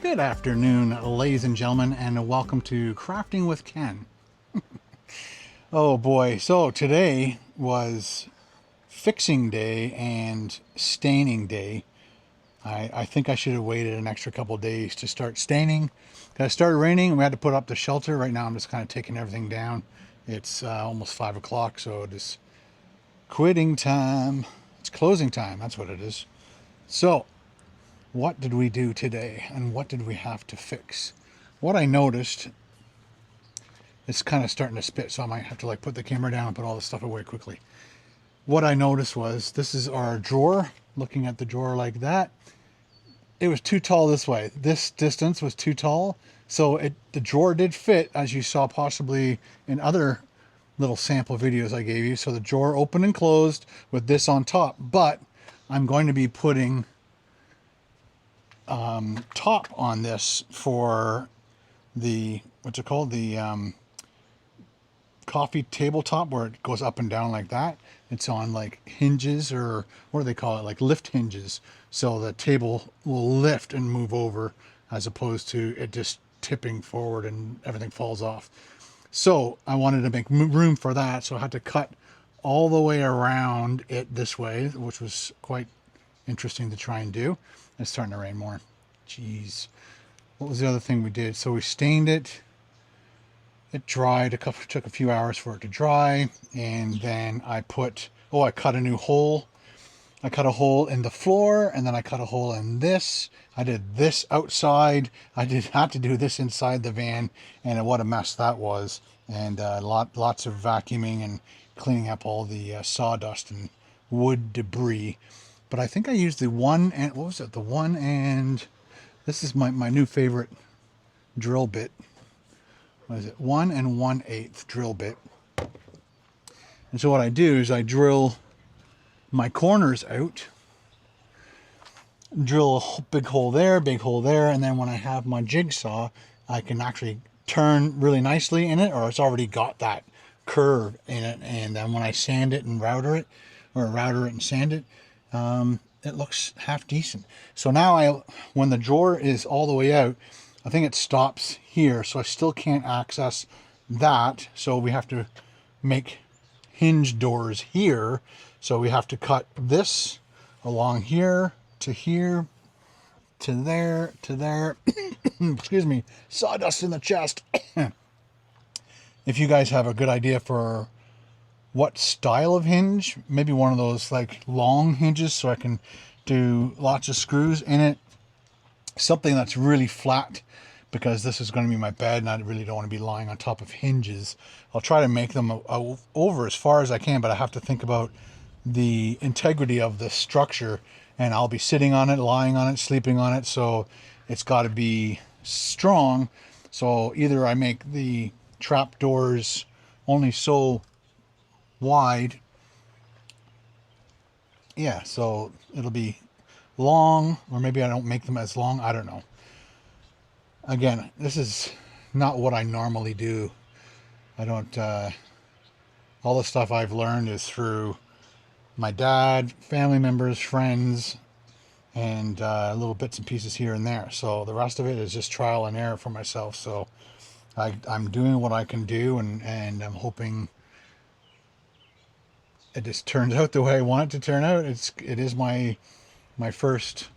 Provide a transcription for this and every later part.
Good afternoon, ladies and gentlemen, and welcome to Crafting with Ken. Oh boy, so today was fixing day and staining day. I think I should have waited an extra couple of days to start staining. It started raining and we had to put up the shelter. Right now I'm just kind of taking everything down. It's almost 5 o'clock, so it is quitting time. It's closing time, that's what it is. So, what did we do today and what did we have to fix? What I noticed, it's kind of starting to spit, so I might have to like put the camera down and put all this stuff away quickly. What I noticed was, this is our drawer. Looking at the drawer like that, it was too tall this way. This distance was too tall, so the drawer did fit, as you saw possibly in other little sample videos I gave you. So the drawer opened and closed with this on top, but I'm going to be putting top on this for the, what's it called, the coffee tabletop, where it goes up and down like that. It's on like hinges, or what do they call it, like lift hinges, so the table will lift and move over as opposed to it just tipping forward and everything falls off. So I wanted to make room for that, so I had to cut all the way around it this way, which was quite interesting to try and do. It's starting to rain more. Jeez. What was the other thing we did? So we stained it. It dried. Took a few hours for it to dry. And then I cut a new hole. I cut a hole in the floor, and then I cut a hole in this. I did this outside. I had to do this inside the van, and what a mess that was. And lots of vacuuming and cleaning up all the sawdust and wood debris. But I think I used the 1 and, what was it? The 1 and, this is my new favorite drill bit. What is it? 1 1/8 drill bit. And so what I do is I drill my corners out, drill a big hole there, and then when I have my jigsaw, I can actually turn really nicely in it, or it's already got that curve in it. And then when I sand it and router it and sand it, it looks half decent. So now when the drawer is all the way out, I think it stops here, so I still can't access that. So we have to make hinge doors here. So we have to cut this along here to there to there. Excuse me, sawdust in the chest. If you guys have a good idea for what style of hinge, maybe one of those like long hinges so I can do lots of screws in it, something that's really flat, because this is going to be my bed and I really don't want to be lying on top of hinges. I'll try to make them over as far as I can, but I have to think about the integrity of the structure, and I'll be sitting on it, lying on it, sleeping on it, so it's got to be strong. So either I make the trap doors only so wide, yeah, so it'll be long, or maybe I don't make them as long, I don't know. Again, this is not what I normally do. I don't all the stuff I've learned is through my dad, family members, friends, and little bits and pieces here and there. So the rest of it is just trial and error for myself. So I'm doing what I can do, and I'm hoping it just turns out the way I want it to turn out. It is my first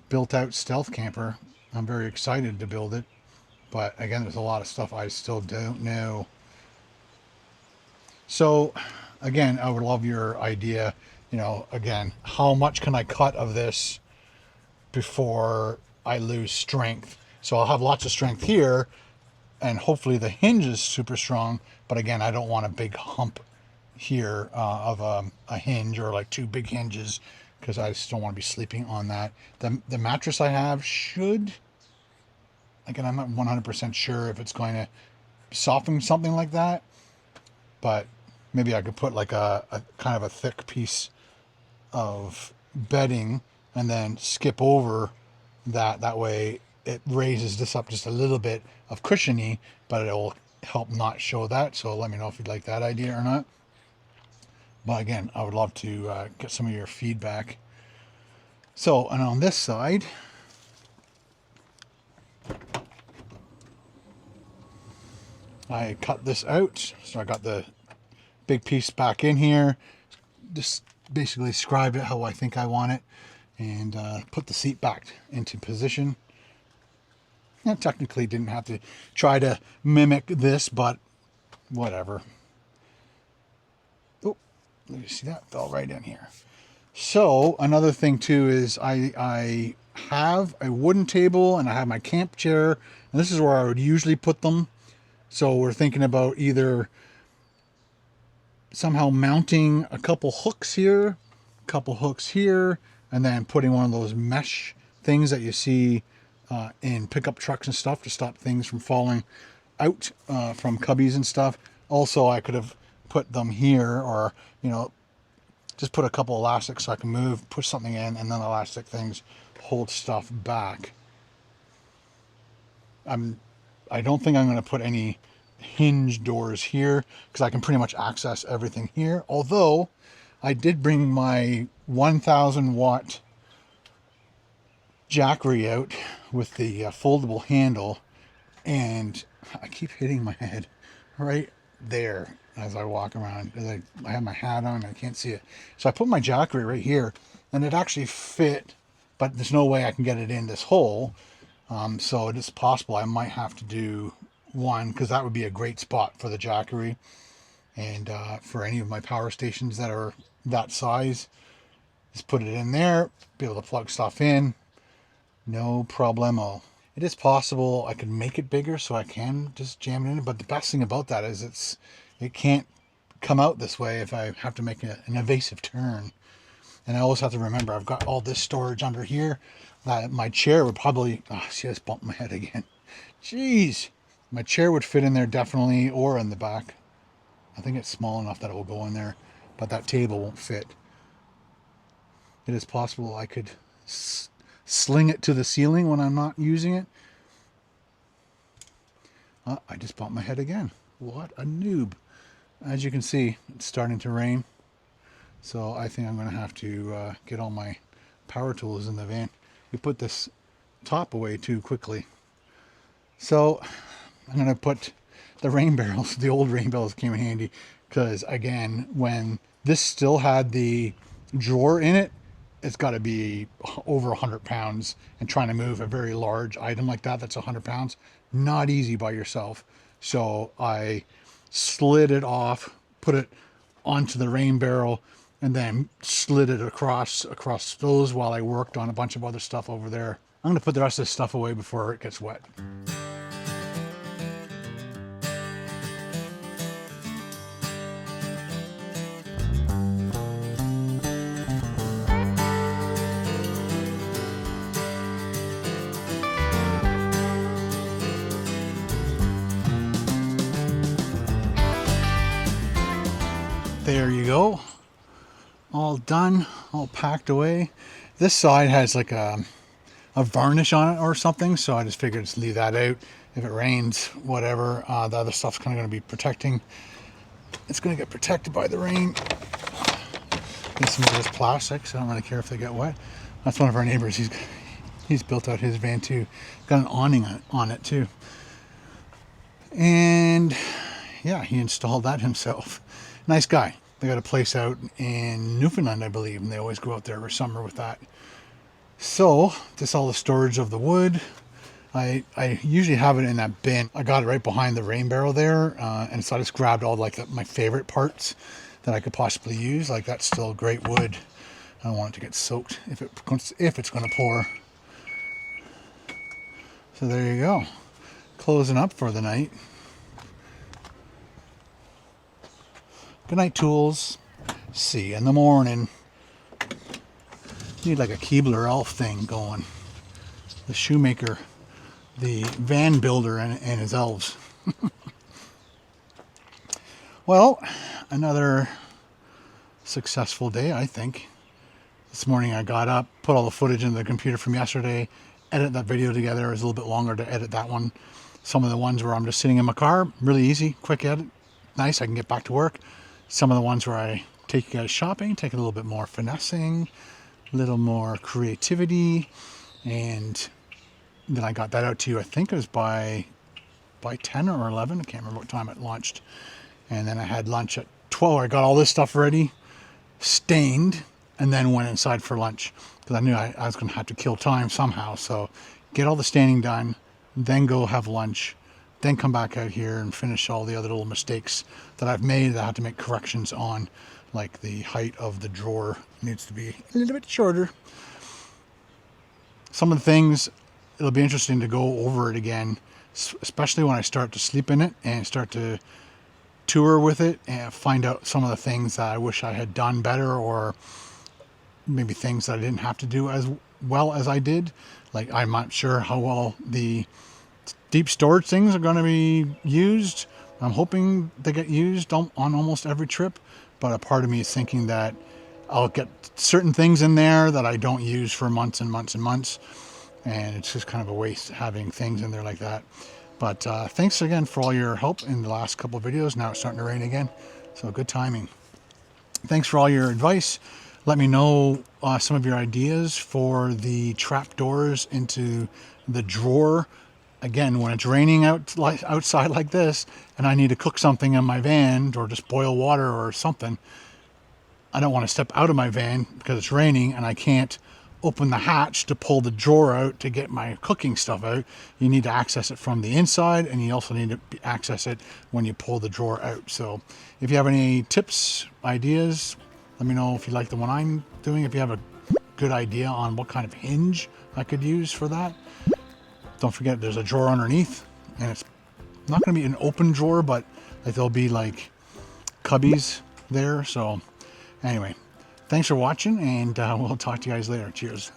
built out stealth camper. I'm very excited to build it, but again, there's a lot of stuff I still don't know. So again, I would love your idea, again, how much can I cut of this before I lose strength? So I'll have lots of strength here, and hopefully the hinge is super strong, but again, I don't want a big hump here of a hinge, or like 2 big hinges, because I just don't want to be sleeping on that. The mattress I have should, again, I'm not 100% sure if it's going to soften something like that, but maybe I could put like a kind of a thick piece of bedding and then skip over that way it raises this up just a little bit of cushiony, but it'll help not show that. So let me know if you'd like that idea or not. But again, I would love to get some of your feedback. So, and on this side, I cut this out. So I got the big piece back in here. Just basically describe it how I think I want it. And put the seat back into position. I technically didn't have to try to mimic this, but whatever. Oh, you see that? Fell right in here. So another thing too is I have a wooden table and I have my camp chair, and this is where I would usually put them. So we're thinking about either somehow mounting a couple hooks here, and then putting one of those mesh things that you see in pickup trucks and stuff to stop things from falling out from cubbies and stuff. Also, I could have put them here, or just put a couple elastics so I can move, push something in, and then elastic things hold stuff back. I don't think I'm going to put any hinge doors here because I can pretty much access everything here. Although I did bring my 1000 watt Jackery out with the foldable handle, and I keep hitting my head right there as I walk around. I have my hat on, I can't see it. So I put my Jackery right here, and it actually fit, but there's no way I can get it in this hole. So it is possible I might have to do one, because that would be a great spot for the Jackery, and for any of my power stations that are that size. Just put it in there, be able to plug stuff in, no problemo. It is possible I could make it bigger so I can just jam it in, but the best thing about that is it can't come out this way if I have to make an evasive turn. And I always have to remember I've got all this storage under here that my chair would probably, see, I just bumped my head again. Jeez. My chair would fit in there definitely, or in the back. I think it's small enough that it will go in there, but that table won't fit. It is possible I could sling it to the ceiling when I'm not using it. I just bumped my head again. What a noob. As you can see, it's starting to rain. So I think I'm going to have to get all my power tools in the van. We put this top away too quickly. So I'm going to put the rain barrels, the old rain barrels came in handy, because again, when this still had the drawer in it, it's got to be over 100 pounds, and trying to move a very large item like that, that's 100 pounds, not easy by yourself. So I slid it off, put it onto the rain barrel, and then slid it across those while I worked on a bunch of other stuff over there. I'm going to put the rest of this stuff away before it gets wet. There you go. All done, all packed away. This side has like a varnish on it or something, so I just figured just leave that out. If it rains, whatever, the other stuff's kind of going to be protecting. It's going to get protected by the rain. This is just plastic, so I don't really care if they get wet. That's one of our neighbors. He's built out his van too. Got an awning on it too. And yeah, he installed that himself. Nice guy. They got a place out in Newfoundland, I believe, and they always go out there every summer with that. So, this is all the storage of the wood. I usually have it in that bin. I got it right behind the rain barrel there, and so I just grabbed all like my favorite parts that I could possibly use. Like, that's still great wood. I don't want it to get soaked if it's going to pour. So there you go. Closing up for the night. Good night, tools. See you in the morning. Need like a Keebler elf thing going. The shoemaker, the van builder, and his elves. Well, another successful day, I think. This morning I got up, put all the footage into the computer from yesterday, edit that video together. It was a little bit longer to edit that one. Some of the ones where I'm just sitting in my car, really easy, quick edit. Nice, I can get back to work. Some of the ones where I take you guys shopping, take a little bit more finessing, a little more creativity, and then I got that out to you. I think it was by by 10 or 11. I can't remember what time it launched. And then I had lunch at 12. I got all this stuff ready, stained, and then went inside for lunch because I knew I was going to have to kill time somehow. So get all the staining done, then go have lunch, then come back out here and finish all the other little mistakes that I've made that I have to make corrections on, like the height of the drawer needs to be a little bit shorter. Some of the things, it'll be interesting to go over it again, especially when I start to sleep in it and start to tour with it and find out some of the things that I wish I had done better, or maybe things that I didn't have to do as well as I did. Like, I'm not sure how well the deep storage things are going to be used. I'm hoping they get used on almost every trip, but a part of me is thinking that I'll get certain things in there that I don't use for months and months and months, and it's just kind of a waste having things in there like that. But thanks again for all your help in the last couple of videos. Now it's starting to rain again, so good timing. Thanks for all your advice. Let me know some of your ideas for the trap doors into the drawer. Again, when it's raining outside like this and I need to cook something in my van or just boil water or something, I don't want to step out of my van because it's raining and I can't open the hatch to pull the drawer out to get my cooking stuff out. You need to access it from the inside, and you also need to access it when you pull the drawer out. So if you have any tips, ideas, let me know. If you like the one I'm doing, if you have a good idea on what kind of hinge I could use for that. Don't forget there's a drawer underneath, and it's not going to be an open drawer, but like there'll be like cubbies there. So anyway, thanks for watching, and we'll talk to you guys later. Cheers.